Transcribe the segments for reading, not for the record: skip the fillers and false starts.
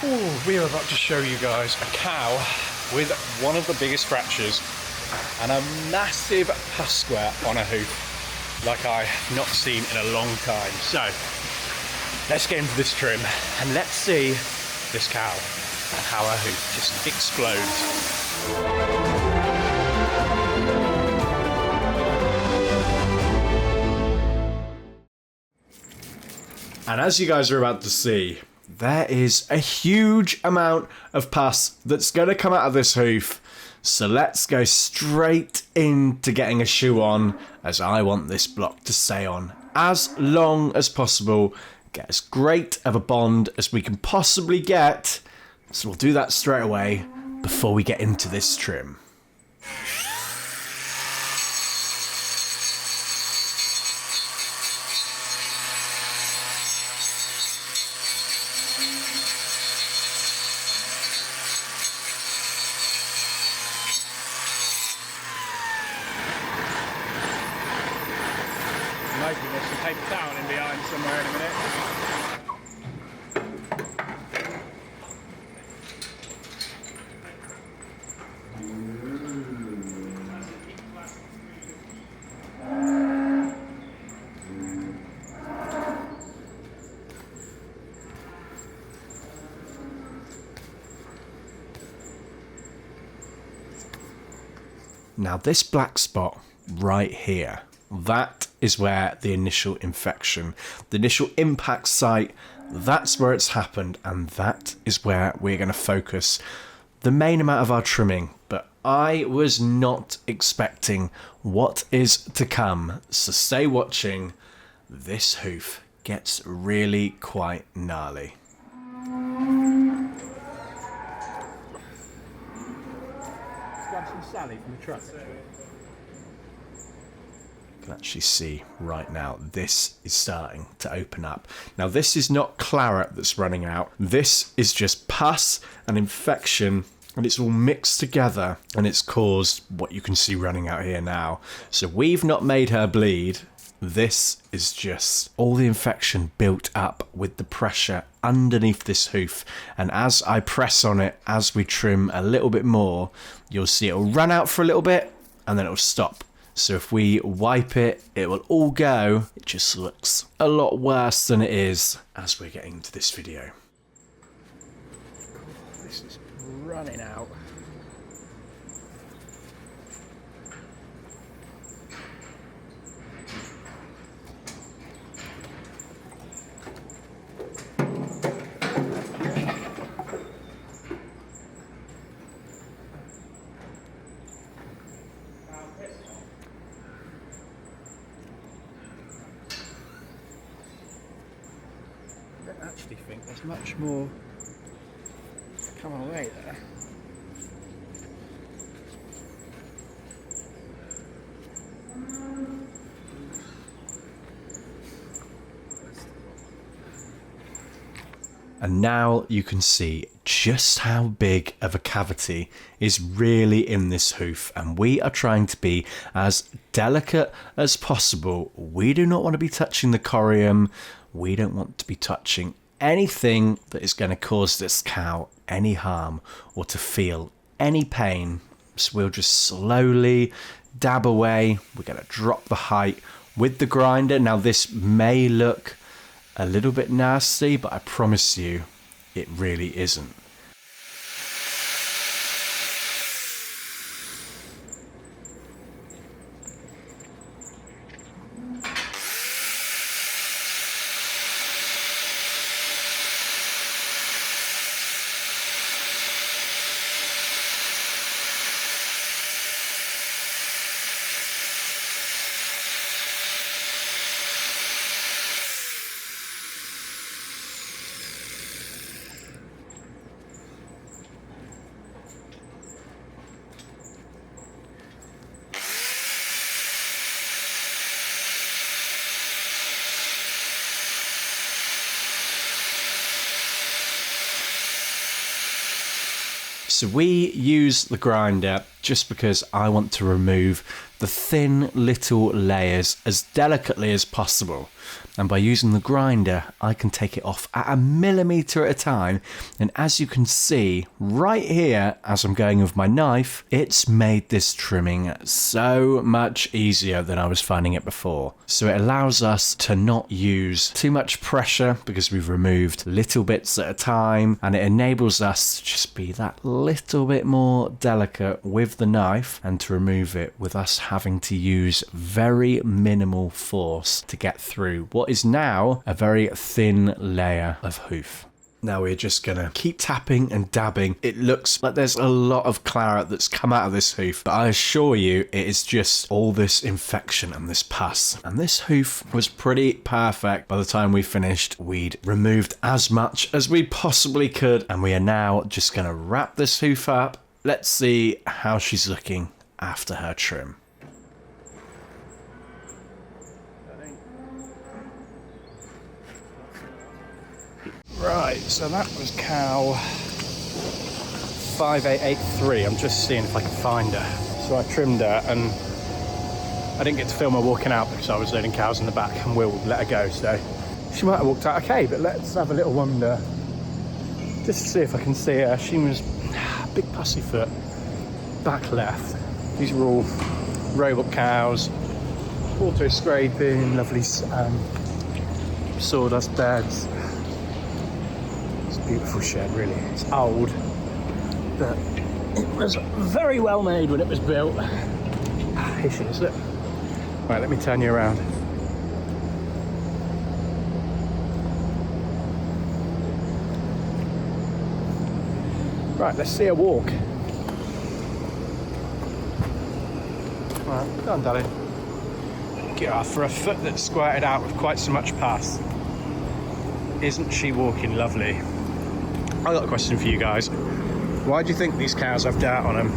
Oh, we are about to show you guys a cow with one of the biggest scratches and a massive pus square on her hoof like I've not seen in a long time. So let's get into this trim and let's see this cow and how her hoof just explodes. And as you guys are about to see, there is a huge amount of pus that's going to come out of this hoof. So let's go straight into getting a shoe on, as I want this block to stay on as long as possible. Get as great of a bond as we can possibly get. So we'll do that straight away before we get into this trim. I'm hoping there's some paper towel in behind somewhere in a minute. Now this black spot right here, that is where the initial infection, the initial impact site, that's where it's happened, and that is where we're going to focus the main amount of our trimming. But I was not expecting what is to come, so stay watching. This hoof gets really quite gnarly. Grab some Sally from the truck. You can actually see right now this is starting to open up. Now this is not claret that's running out, this is just pus and infection, and it's all mixed together and it's caused what you can see running out here now. So we've not made her bleed, this is just all the infection built up with the pressure underneath this hoof, and as I press on it, as we trim a little bit more, you'll see it'll run out for a little bit and then it'll stop. So if we wipe it, it will all go. It just looks a lot worse than it is as we're getting into this video. This is running out. I actually think there's much more coming away there. And now you can see just how big of a cavity is really in this hoof, and we are trying to be as delicate as possible. We do not want to be touching the corium. We don't want to be touching anything that is going to cause this cow any harm or to feel any pain. So we'll just slowly dab away. We're going to drop the height with the grinder. Now this may look a little bit nasty, but I promise you it really isn't. So we use the grinder just because I want to remove the thin little layers as delicately as possible. And by using the grinder, I can take it off at a millimetre at a time. And as you can see right here, as I'm going with my knife, it's made this trimming so much easier than I was finding it before. So it allows us to not use too much pressure because we've removed little bits at a time. And it enables us to just be that little bit more delicate with the knife and to remove it with us having to use very minimal force to get through what is now a very thin layer of hoof. Now we're just gonna keep tapping and dabbing. It looks like there's a lot of claret that's come out of this hoof, but I assure you it is just all this infection and this pus. And this hoof was pretty perfect by the time we finished. We'd removed as much as we possibly could, and we are now just gonna wrap this hoof up. Let's see how she's looking after her trim. Right, so that was cow 5883. I'm just seeing if I can find her. So I trimmed her, and I didn't get to film her walking out because I was loading cows in the back, and Will let her go. So she might have walked out okay, but let's have a little wander just to see if I can see her. She was big pussy foot, back left. These are all robot cows, auto scraping, lovely sawdust beds. Beautiful shed, really. It's old, but it was very well made when it was built. Here she is, look. Right, let me turn you around. Right, let's see her walk. Right, go on, darling. Get off for a foot that's squirted out with quite so much pus. Isn't she walking lovely? I got a question for you guys. Why do you think these cows have dirt on them?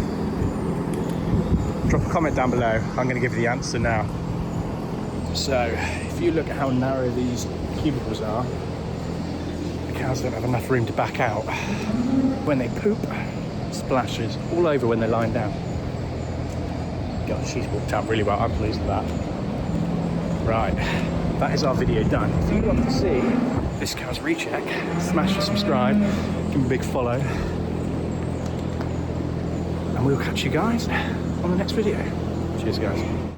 Drop a comment down below. I'm going to give you the answer now. So, if you look at how narrow these cubicles are, the cows don't have enough room to back out. When they poop, it splashes all over when they're lying down. God, she's walked out really well. I'm pleased with that. Right, that is our video done. If you want to see this cow's recheck, smash the subscribe, give me a big follow, and we'll catch you guys on the next video. Cheers, guys.